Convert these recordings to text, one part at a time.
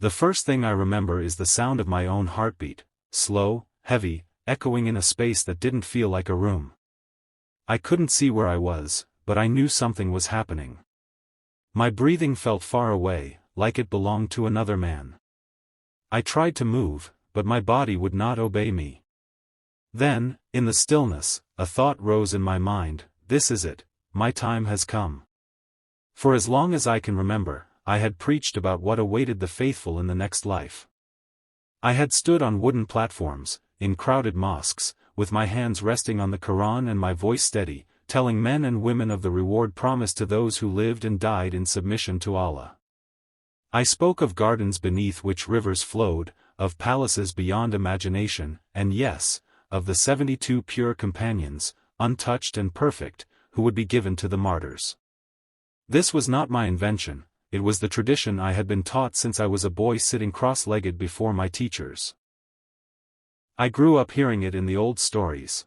The first thing I remember is the sound of my own heartbeat, slow, heavy, echoing in a space that didn't feel like a room. I couldn't see where I was, but I knew something was happening. My breathing felt far away, like it belonged to another man. I tried to move, but my body would not obey me. Then, in the stillness, a thought rose in my mind: this is it, my time has come. For as long as I can remember, I had preached about what awaited the faithful in the next life. I had stood on wooden platforms, in crowded mosques, with my hands resting on the Quran and my voice steady, telling men and women of the reward promised to those who lived and died in submission to Allah. I spoke of gardens beneath which rivers flowed, of palaces beyond imagination, and yes, of the 72 pure companions, untouched and perfect, who would be given to the martyrs. This was not my invention, it was the tradition I had been taught since I was a boy sitting cross-legged before my teachers. I grew up hearing it in the old stories.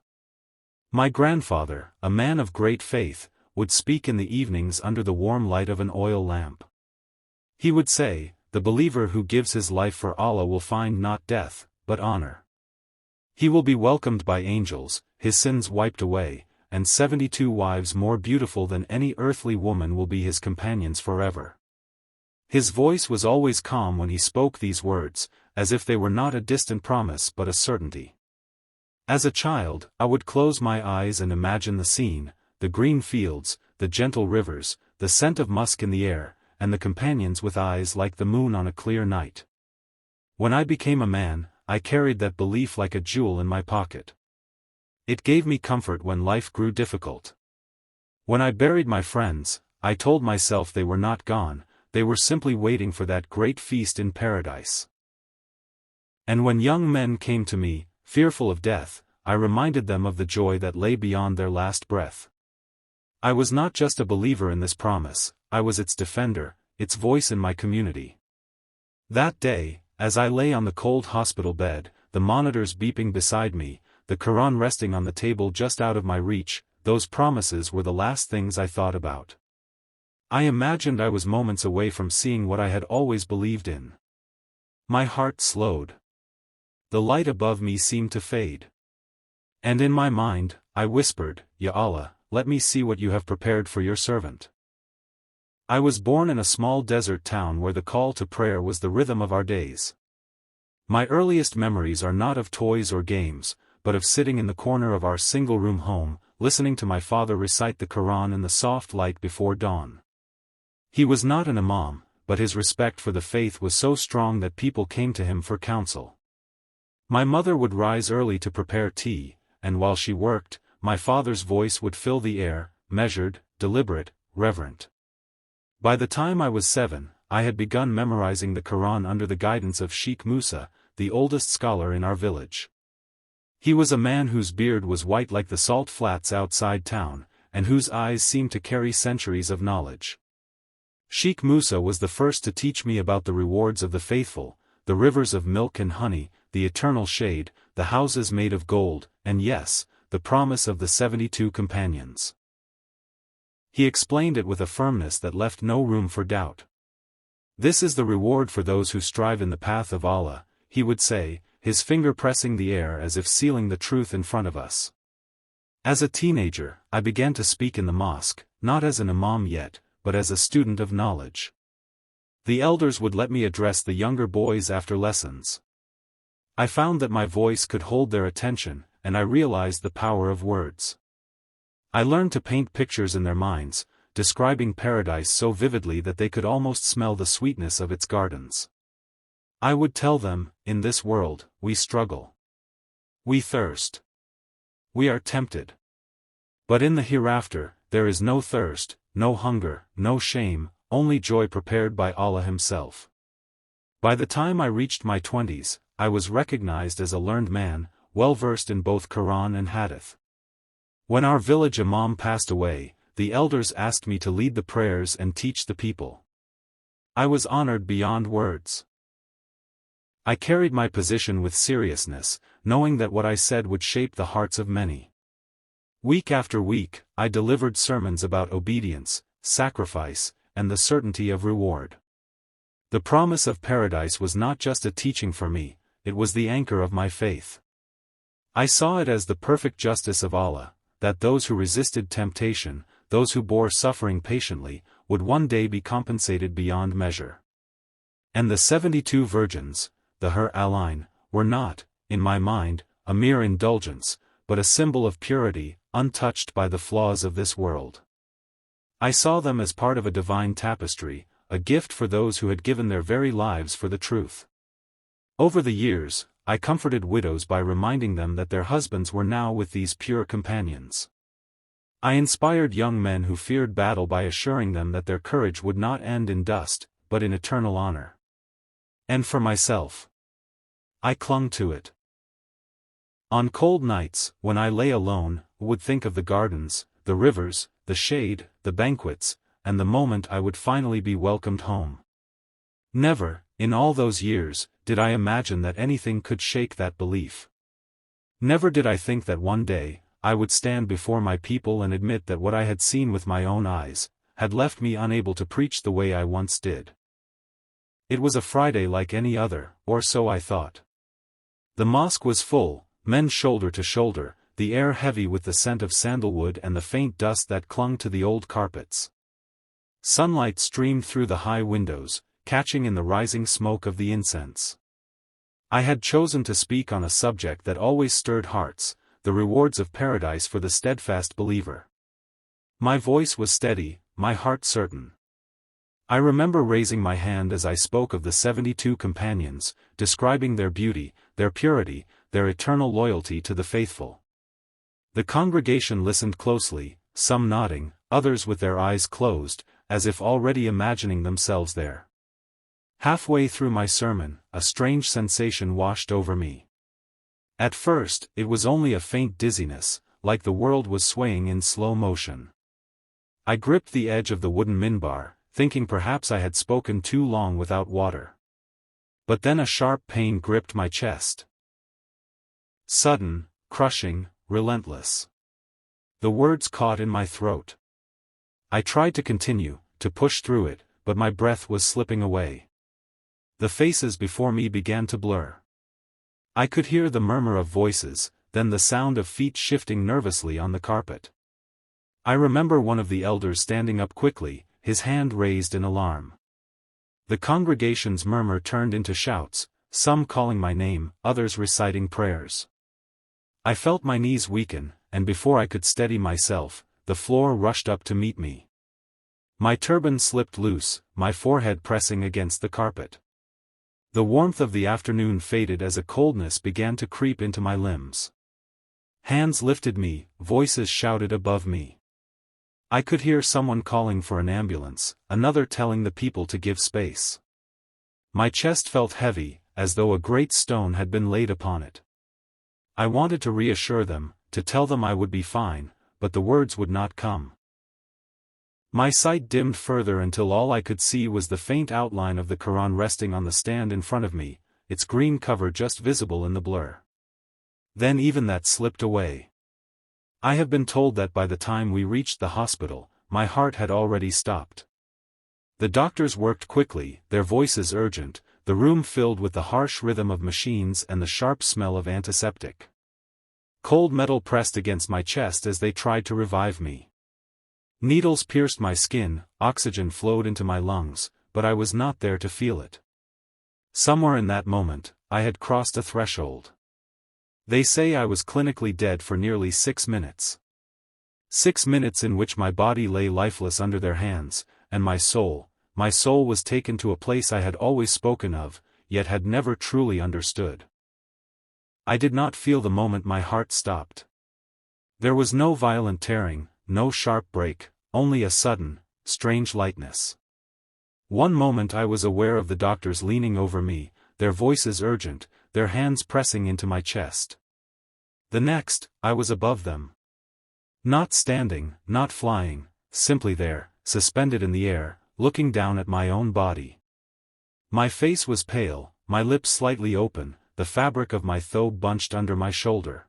My grandfather, a man of great faith, would speak in the evenings under the warm light of an oil lamp. He would say, "The believer who gives his life for Allah will find not death, but honor. He will be welcomed by angels, his sins wiped away, and 72 wives more beautiful than any earthly woman will be his companions forever." His voice was always calm when he spoke these words, as if they were not a distant promise but a certainty. As a child, I would close my eyes and imagine the scene: the green fields, the gentle rivers, the scent of musk in the air, and the companions with eyes like the moon on a clear night. When I became a man, I carried that belief like a jewel in my pocket. It gave me comfort when life grew difficult. When I buried my friends, I told myself they were not gone, they were simply waiting for that great feast in paradise. And when young men came to me, fearful of death, I reminded them of the joy that lay beyond their last breath. I was not just a believer in this promise, I was its defender, its voice in my community. That day, as I lay on the cold hospital bed, the monitors beeping beside me, the Quran resting on the table just out of my reach, those promises were the last things I thought about. I imagined I was moments away from seeing what I had always believed in. My heart slowed. The light above me seemed to fade. And in my mind, I whispered, "Ya Allah, let me see what you have prepared for your servant." I was born in a small desert town where the call to prayer was the rhythm of our days. My earliest memories are not of toys or games, but of sitting in the corner of our single-room home, listening to my father recite the Quran in the soft light before dawn. He was not an imam, but his respect for the faith was so strong that people came to him for counsel. My mother would rise early to prepare tea, and while she worked, my father's voice would fill the air, measured, deliberate, reverent. By the time I was 7, I had begun memorizing the Quran under the guidance of Sheikh Musa, the oldest scholar in our village. He was a man whose beard was white like the salt flats outside town, and whose eyes seemed to carry centuries of knowledge. Sheikh Musa was the first to teach me about the rewards of the faithful, the rivers of milk and honey, the eternal shade, the houses made of gold, and yes, the promise of the 72 companions. He explained it with a firmness that left no room for doubt. "This is the reward for those who strive in the path of Allah," he would say, his finger pressing the air as if sealing the truth in front of us. As a teenager, I began to speak in the mosque, not as an imam yet, but as a student of knowledge. The elders would let me address the younger boys after lessons. I found that my voice could hold their attention, and I realized the power of words. I learned to paint pictures in their minds, describing paradise so vividly that they could almost smell the sweetness of its gardens. I would tell them, "In this world, we struggle. We thirst. We are tempted. But in the hereafter, there is no thirst, no hunger, no shame, only joy prepared by Allah Himself." By the time I reached my 20s, I was recognized as a learned man, well versed in both Quran and Hadith. When our village imam passed away, the elders asked me to lead the prayers and teach the people. I was honored beyond words. I carried my position with seriousness, knowing that what I said would shape the hearts of many. Week after week, I delivered sermons about obedience, sacrifice, and the certainty of reward. The promise of paradise was not just a teaching for me, it was the anchor of my faith. I saw it as the perfect justice of Allah, that those who resisted temptation, those who bore suffering patiently, would one day be compensated beyond measure. And the 72 virgins, the Hur Alain, were not, in my mind, a mere indulgence, but a symbol of purity, untouched by the flaws of this world. I saw them as part of a divine tapestry, a gift for those who had given their very lives for the truth. Over the years, I comforted widows by reminding them that their husbands were now with these pure companions. I inspired young men who feared battle by assuring them that their courage would not end in dust, but in eternal honor. And for myself, I clung to it. On cold nights, when I lay alone, would think of the gardens, the rivers, the shade, the banquets, and the moment I would finally be welcomed home. Never, in all those years, did I imagine that anything could shake that belief. Never did I think that one day, I would stand before my people and admit that what I had seen with my own eyes, had left me unable to preach the way I once did. It was a Friday like any other, or so I thought. The mosque was full, men shoulder to shoulder, the air heavy with the scent of sandalwood and the faint dust that clung to the old carpets. Sunlight streamed through the high windows, catching in the rising smoke of the incense. I had chosen to speak on a subject that always stirred hearts, the rewards of paradise for the steadfast believer. My voice was steady, my heart certain. I remember raising my hand as I spoke of the 72 companions, describing their beauty, their purity, their eternal loyalty to the faithful. The congregation listened closely, some nodding, others with their eyes closed, as if already imagining themselves there. Halfway through my sermon, a strange sensation washed over me. At first, it was only a faint dizziness, like the world was swaying in slow motion. I gripped the edge of the wooden minbar, thinking perhaps I had spoken too long without water. But then a sharp pain gripped my chest. Sudden, crushing, relentless. The words caught in my throat. I tried to continue, to push through it, but my breath was slipping away. The faces before me began to blur. I could hear the murmur of voices, then the sound of feet shifting nervously on the carpet. I remember one of the elders standing up quickly, his hand raised in alarm. The congregation's murmur turned into shouts, some calling my name, others reciting prayers. I felt my knees weaken, and before I could steady myself, the floor rushed up to meet me. My turban slipped loose, my forehead pressing against the carpet. The warmth of the afternoon faded as a coldness began to creep into my limbs. Hands lifted me, voices shouted above me. I could hear someone calling for an ambulance, another telling the people to give space. My chest felt heavy, as though a great stone had been laid upon it. I wanted to reassure them, to tell them I would be fine, but the words would not come. My sight dimmed further until all I could see was the faint outline of the Quran resting on the stand in front of me, its green cover just visible in the blur. Then even that slipped away. I have been told that by the time we reached the hospital, my heart had already stopped. The doctors worked quickly, their voices urgent, the room filled with the harsh rhythm of machines and the sharp smell of antiseptic. Cold metal pressed against my chest as they tried to revive me. Needles pierced my skin, oxygen flowed into my lungs, but I was not there to feel it. Somewhere in that moment, I had crossed a threshold. They say I was clinically dead for nearly 6 minutes. 6 minutes in which my body lay lifeless under their hands, and my soul was taken to a place I had always spoken of, yet had never truly understood. I did not feel the moment my heart stopped. There was no violent tearing, no sharp break, only a sudden, strange lightness. One moment I was aware of the doctors leaning over me, their voices urgent, their hands pressing into my chest. The next, I was above them. Not standing, not flying, simply there, suspended in the air, looking down at my own body. My face was pale, my lips slightly open, the fabric of my thobe bunched under my shoulder.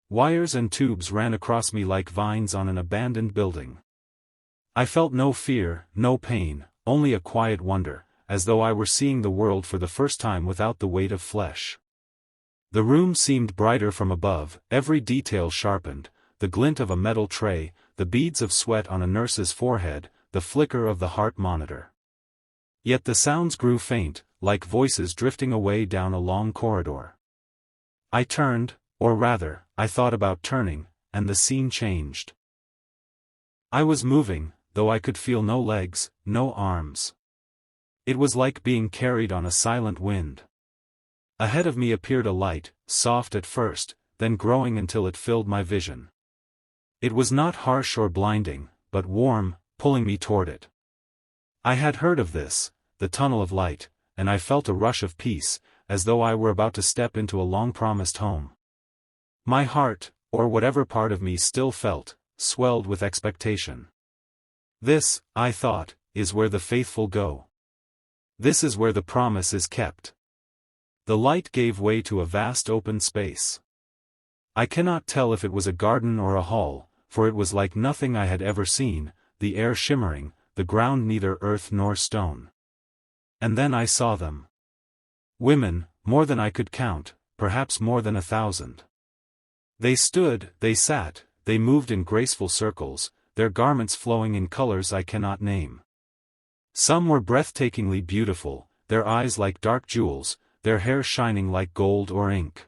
Wires and tubes ran across me like vines on an abandoned building. I felt no fear, no pain, only a quiet wonder, as though I were seeing the world for the first time without the weight of flesh. The room seemed brighter from above, every detail sharpened, the glint of a metal tray, the beads of sweat on a nurse's forehead, the flicker of the heart monitor. Yet the sounds grew faint, like voices drifting away down a long corridor. I turned, or rather, I thought about turning, and the scene changed. I was moving, though I could feel no legs, no arms. It was like being carried on a silent wind. Ahead of me appeared a light, soft at first, then growing until it filled my vision. It was not harsh or blinding, but warm, pulling me toward it. I had heard of this, the tunnel of light, and I felt a rush of peace, as though I were about to step into a long-promised home. My heart, or whatever part of me still felt, swelled with expectation. This, I thought, is where the faithful go. This is where the promise is kept. The light gave way to a vast open space. I cannot tell if it was a garden or a hall, for it was like nothing I had ever seen, the air shimmering, the ground neither earth nor stone. And then I saw them. Women, more than I could count, perhaps more than 1,000. They stood, they sat, they moved in graceful circles, their garments flowing in colors I cannot name. Some were breathtakingly beautiful, their eyes like dark jewels, their hair shining like gold or ink.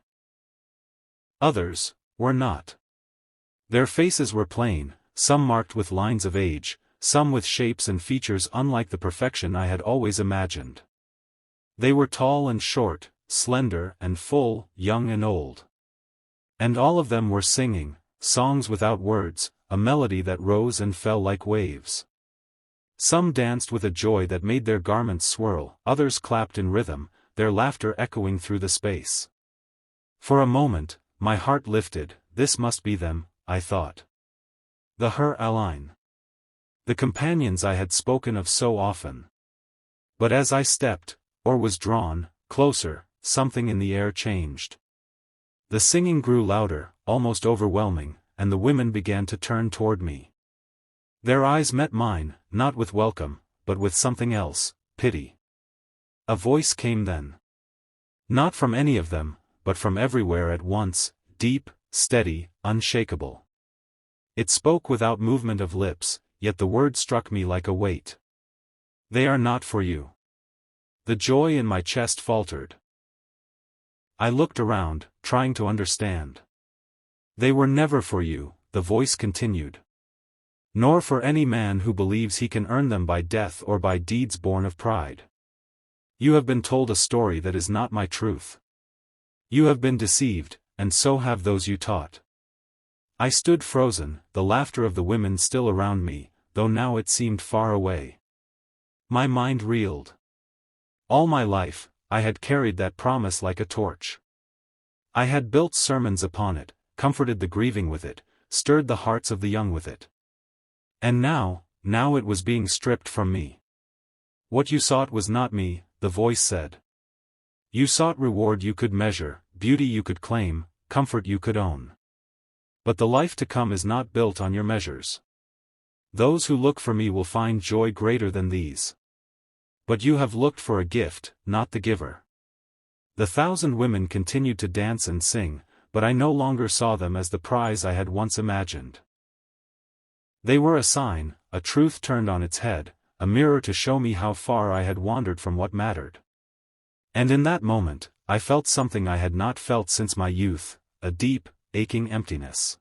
Others were not. Their faces were plain, some marked with lines of age, some with shapes and features unlike the perfection I had always imagined. They were tall and short, slender and full, young and old. And all of them were singing, songs without words, a melody that rose and fell like waves. Some danced with a joy that made their garments swirl, others clapped in rhythm, their laughter echoing through the space. For a moment, my heart lifted, this must be them, I thought. The Hur Alain. The companions I had spoken of so often. But as I stepped, or was drawn, closer, something in the air changed. The singing grew louder, almost overwhelming, and the women began to turn toward me. Their eyes met mine, not with welcome, but with something else, pity. A voice came then. Not from any of them, but from everywhere at once, deep, steady, unshakable. It spoke without movement of lips, yet the word struck me like a weight. They are not for you. The joy in my chest faltered. I looked around, trying to understand. They were never for you, the voice continued. Nor for any man who believes he can earn them by death or by deeds born of pride. You have been told a story that is not my truth. You have been deceived, and so have those you taught. I stood frozen, the laughter of the women still around me, though now it seemed far away. My mind reeled. All my life, I had carried that promise like a torch. I had built sermons upon it, comforted the grieving with it, stirred the hearts of the young with it. And now it was being stripped from me. What you sought was not me, the voice said. You sought reward you could measure, beauty you could claim, comfort you could own. But the life to come is not built on your measures. Those who look for me will find joy greater than these. But you have looked for a gift, not the giver. The 1,000 women continued to dance and sing, but I no longer saw them as the prize I had once imagined. They were a sign, a truth turned on its head, a mirror to show me how far I had wandered from what mattered. And in that moment, I felt something I had not felt since my youth, a deep, aching emptiness.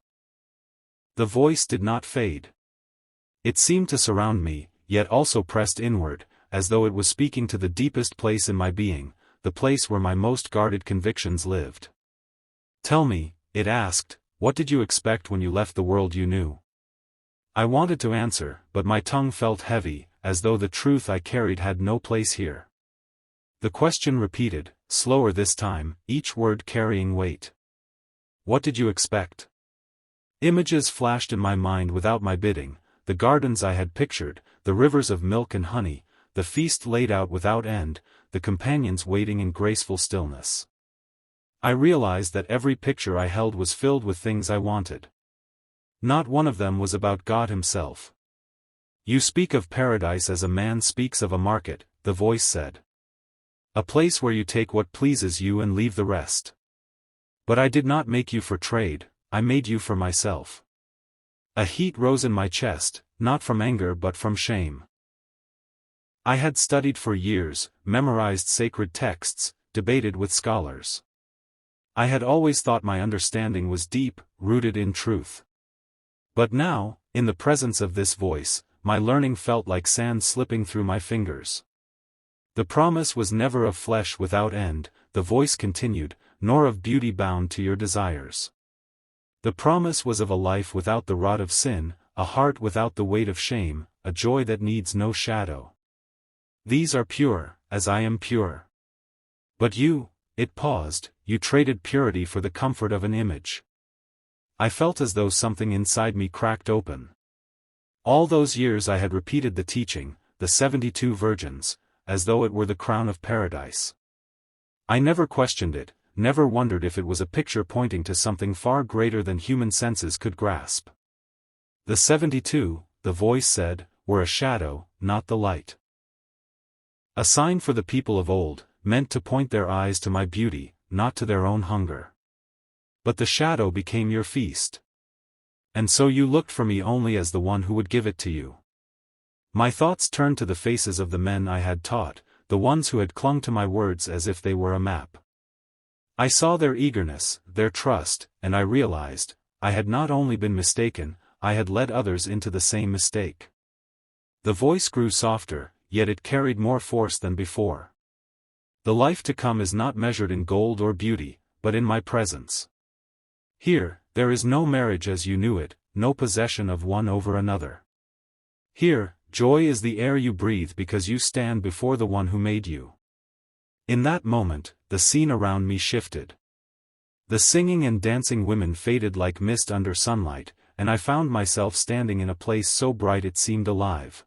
The voice did not fade. It seemed to surround me, yet also pressed inward, as though it was speaking to the deepest place in my being, the place where my most guarded convictions lived. Tell me, it asked, what did you expect when you left the world you knew? I wanted to answer, but my tongue felt heavy, as though the truth I carried had no place here. The question repeated, slower this time, each word carrying weight. What did you expect? Images flashed in my mind without my bidding, the gardens I had pictured, the rivers of milk and honey, the feast laid out without end, the companions waiting in graceful stillness. I realized that every picture I held was filled with things I wanted. Not one of them was about God himself. You speak of paradise as a man speaks of a market, the voice said. A place where you take what pleases you and leave the rest. But I did not make you for trade, I made you for myself. A heat rose in my chest, not from anger but from shame. I had studied for years, memorized sacred texts, debated with scholars. I had always thought my understanding was deep, rooted in truth. But now, in the presence of this voice, my learning felt like sand slipping through my fingers. The promise was never of flesh without end, the voice continued, nor of beauty bound to your desires. The promise was of a life without the rot of sin, a heart without the weight of shame, a joy that needs no shadow. These are pure, as I am pure. But you, it paused, you traded purity for the comfort of an image. I felt as though something inside me cracked open. All those years I had repeated the teaching, the 72 virgins, as though it were the crown of paradise. I never questioned it, never wondered if it was a picture pointing to something far greater than human senses could grasp. The 72, the voice said, were a shadow, not the light. A sign for the people of old, meant to point their eyes to my beauty, not to their own hunger. But the shadow became your feast. And so you looked for me only as the one who would give it to you. My thoughts turned to the faces of the men I had taught, the ones who had clung to my words as if they were a map. I saw their eagerness, their trust, and I realized, I had not only been mistaken, I had led others into the same mistake. The voice grew softer, yet it carried more force than before. The life to come is not measured in gold or beauty, but in my presence. Here, there is no marriage as you knew it, no possession of one over another. Here, joy is the air you breathe because you stand before the one who made you. In that moment, the scene around me shifted. The singing and dancing women faded like mist under sunlight, and I found myself standing in a place so bright it seemed alive.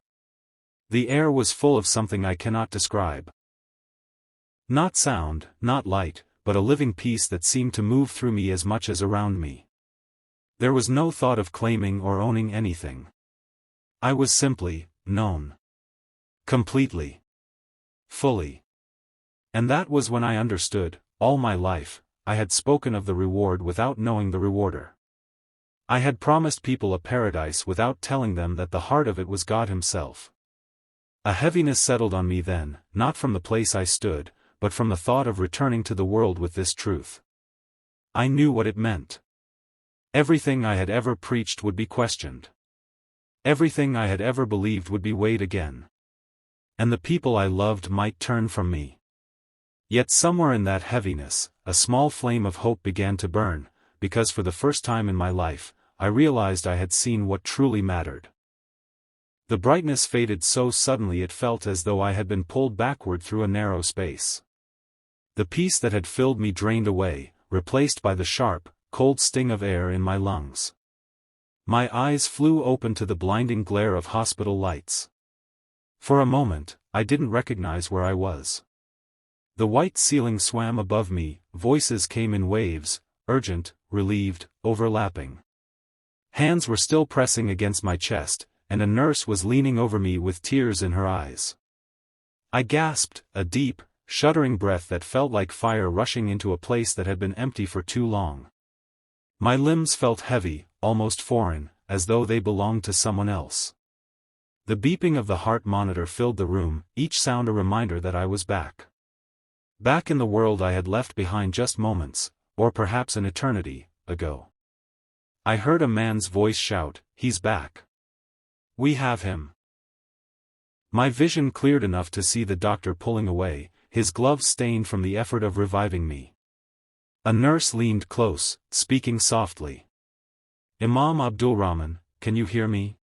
The air was full of something I cannot describe. Not sound, not light, but a living peace that seemed to move through me as much as around me. There was no thought of claiming or owning anything. I was simply known. Completely. Fully. And that was when I understood, all my life, I had spoken of the reward without knowing the rewarder. I had promised people a paradise without telling them that the heart of it was God Himself. A heaviness settled on me then, not from the place I stood, but from the thought of returning to the world with this truth. I knew what it meant. Everything I had ever preached would be questioned. Everything I had ever believed would be weighed again. And the people I loved might turn from me. Yet somewhere in that heaviness, a small flame of hope began to burn, because for the first time in my life, I realized I had seen what truly mattered. The brightness faded so suddenly it felt as though I had been pulled backward through a narrow space. The peace that had filled me drained away, replaced by the sharp, cold sting of air in my lungs. My eyes flew open to the blinding glare of hospital lights. For a moment, I didn't recognize where I was. The white ceiling swam above me, voices came in waves, urgent, relieved, overlapping. Hands were still pressing against my chest, and a nurse was leaning over me with tears in her eyes. I gasped, a deep, shuddering breath that felt like fire rushing into a place that had been empty for too long. My limbs felt heavy, almost foreign, as though they belonged to someone else. The beeping of the heart monitor filled the room, each sound a reminder that I was back. Back in the world I had left behind just moments, or perhaps an eternity, ago. I heard a man's voice shout, "He's back. We have him." My vision cleared enough to see the doctor pulling away, his gloves stained from the effort of reviving me. A nurse leaned close, speaking softly. "Imam Abdulrahman, can you hear me?"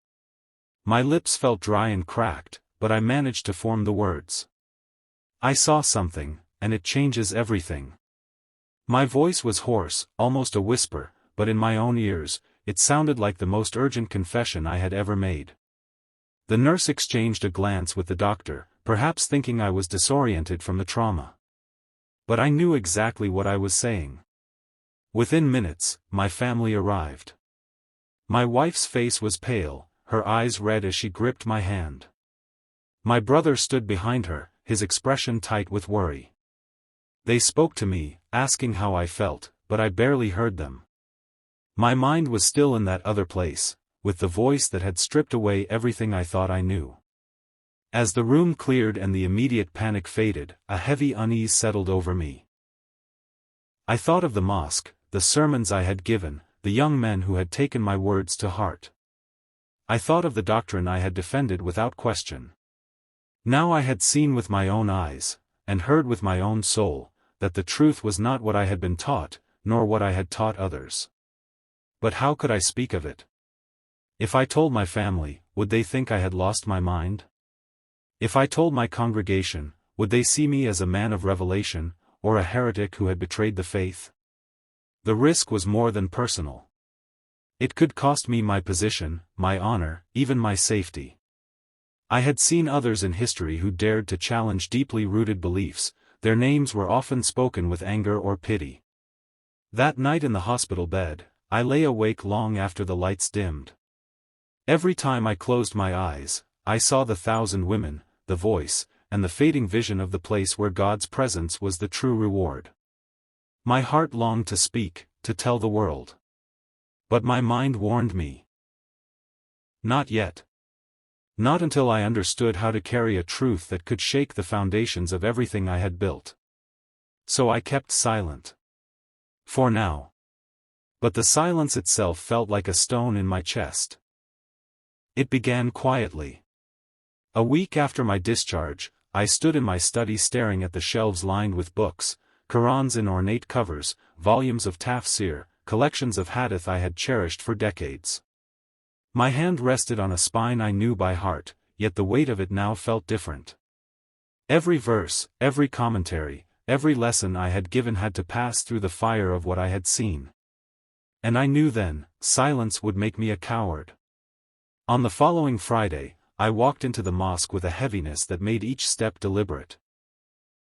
My lips felt dry and cracked, but I managed to form the words. "I saw something, and it changes everything." My voice was hoarse, almost a whisper, but in my own ears, it sounded like the most urgent confession I had ever made. The nurse exchanged a glance with the doctor, perhaps thinking I was disoriented from the trauma. But I knew exactly what I was saying. Within minutes, my family arrived. My wife's face was pale, her eyes red as she gripped my hand. My brother stood behind her, his expression tight with worry. They spoke to me, asking how I felt, but I barely heard them. My mind was still in that other place, with the voice that had stripped away everything I thought I knew. As the room cleared and the immediate panic faded, a heavy unease settled over me. I thought of the mosque, the sermons I had given, the young men who had taken my words to heart. I thought of the doctrine I had defended without question. Now I had seen with my own eyes, and heard with my own soul, that the truth was not what I had been taught, nor what I had taught others. But how could I speak of it? If I told my family, would they think I had lost my mind? If I told my congregation, would they see me as a man of revelation, or a heretic who had betrayed the faith? The risk was more than personal. It could cost me my position, my honor, even my safety. I had seen others in history who dared to challenge deeply rooted beliefs. Their names were often spoken with anger or pity. That night in the hospital bed, I lay awake long after the lights dimmed. Every time I closed my eyes, I saw the 1,000 women, the voice, and the fading vision of the place where God's presence was the true reward. My heart longed to speak, to tell the world. But my mind warned me. Not yet. Not until I understood how to carry a truth that could shake the foundations of everything I had built. So I kept silent. For now. But the silence itself felt like a stone in my chest. It began quietly. A week after my discharge, I stood in my study staring at the shelves lined with books, Qurans in ornate covers, volumes of tafsir, collections of hadith I had cherished for decades. My hand rested on a spine I knew by heart, yet the weight of it now felt different. Every verse, every commentary, every lesson I had given had to pass through the fire of what I had seen. And I knew then, silence would make me a coward. On the following Friday, I walked into the mosque with a heaviness that made each step deliberate.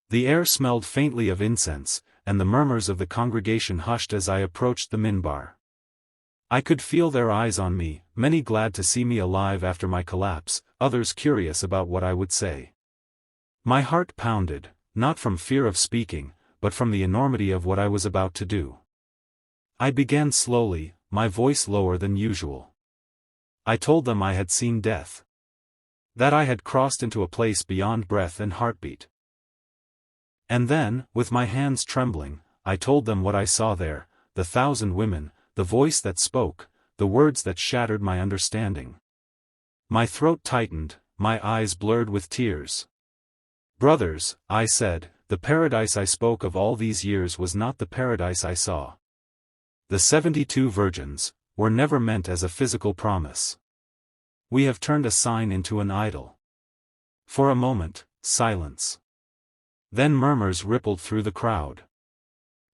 The air smelled faintly of incense, and the murmurs of the congregation hushed as I approached the minbar. I could feel their eyes on me, many glad to see me alive after my collapse, others curious about what I would say. My heart pounded, not from fear of speaking, but from the enormity of what I was about to do. I began slowly, my voice lower than usual. I told them I had seen death. That I had crossed into a place beyond breath and heartbeat. And then, with my hands trembling, I told them what I saw there, the 1,000 women, the voice that spoke, the words that shattered my understanding. My throat tightened, my eyes blurred with tears. Brothers, I said, the paradise I spoke of all these years was not the paradise I saw. The 72 virgins were never meant as a physical promise. We have turned a sign into an idol. For a moment, silence. Then murmurs rippled through the crowd.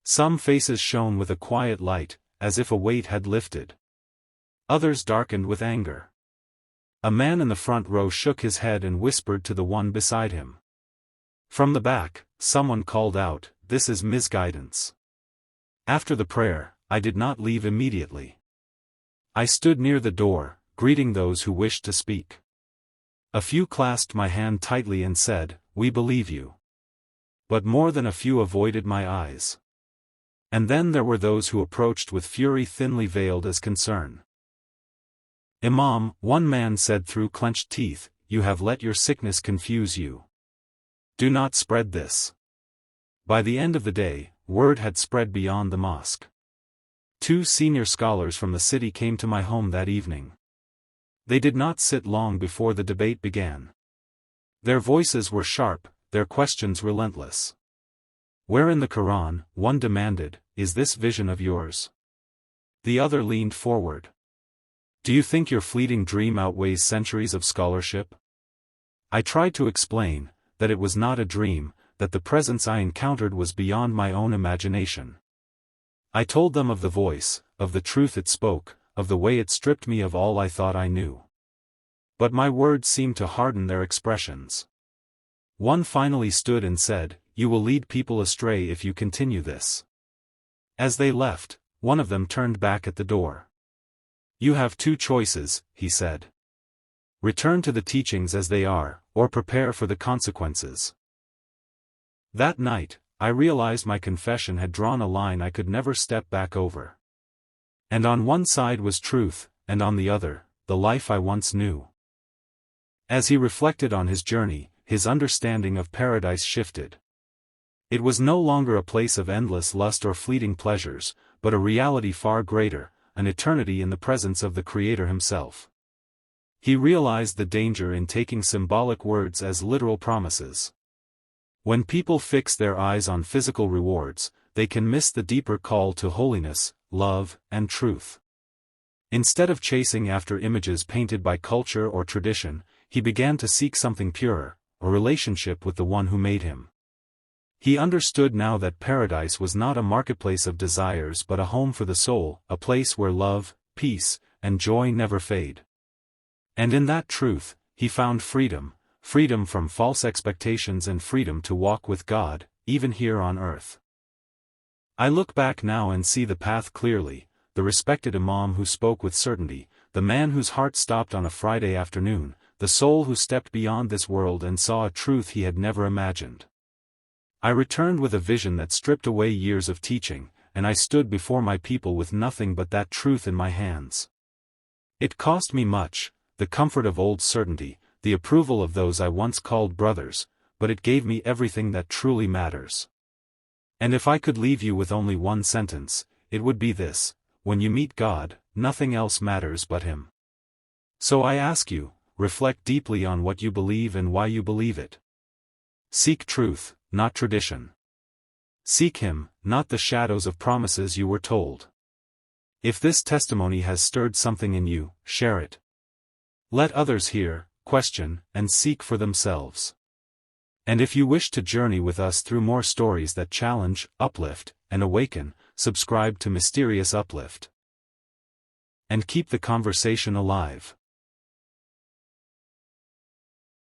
Some faces shone with a quiet light, as if a weight had lifted. Others darkened with anger. A man in the front row shook his head and whispered to the one beside him. From the back, someone called out, "This is misguidance." After the prayer, I did not leave immediately. I stood near the door, greeting those who wished to speak. A few clasped my hand tightly and said, "We believe you." But more than a few avoided my eyes. And then there were those who approached with fury thinly veiled as concern. "Imam," one man said through clenched teeth, "you have let your sickness confuse you. Do not spread this." By the end of the day, word had spread beyond the mosque. 2 senior scholars from the city came to my home that evening. They did not sit long before the debate began. Their voices were sharp, their questions relentless. "Where in the Quran," one demanded, "is this vision of yours?" The other leaned forward. "Do you think your fleeting dream outweighs centuries of scholarship?" I tried to explain that it was not a dream, that the presence I encountered was beyond my own imagination. I told them of the voice, of the truth it spoke, of the way it stripped me of all I thought I knew. But my words seemed to harden their expressions. One finally stood and said, "You will lead people astray if you continue this." As they left, one of them turned back at the door. "You have 2 choices," he said. "Return to the teachings as they are, or prepare for the consequences." That night, I realized my confession had drawn a line I could never step back over. And on one side was truth, and on the other, the life I once knew. As he reflected on his journey, his understanding of paradise shifted. It was no longer a place of endless lust or fleeting pleasures, but a reality far greater, an eternity in the presence of the Creator himself. He realized the danger in taking symbolic words as literal promises. When people fix their eyes on physical rewards, they can miss the deeper call to holiness, love, and truth. Instead of chasing after images painted by culture or tradition, he began to seek something purer, a relationship with the one who made him. He understood now that paradise was not a marketplace of desires but a home for the soul, a place where love, peace, and joy never fade. And in that truth, he found freedom, freedom from false expectations and freedom to walk with God, even here on earth. I look back now and see the path clearly, the respected Imam who spoke with certainty, the man whose heart stopped on a Friday afternoon, the soul who stepped beyond this world and saw a truth he had never imagined. I returned with a vision that stripped away years of teaching, and I stood before my people with nothing but that truth in my hands. It cost me much, the comfort of old certainty, the approval of those I once called brothers, but it gave me everything that truly matters. And if I could leave you with only one sentence, it would be this: when you meet God, nothing else matters but Him. So I ask you, reflect deeply on what you believe and why you believe it. Seek truth, not tradition. Seek Him, not the shadows of promises you were told. If this testimony has stirred something in you, share it. Let others hear, question, and seek for themselves. And if you wish to journey with us through more stories that challenge, uplift, and awaken, subscribe to Mysterious Uplift. And keep the conversation alive.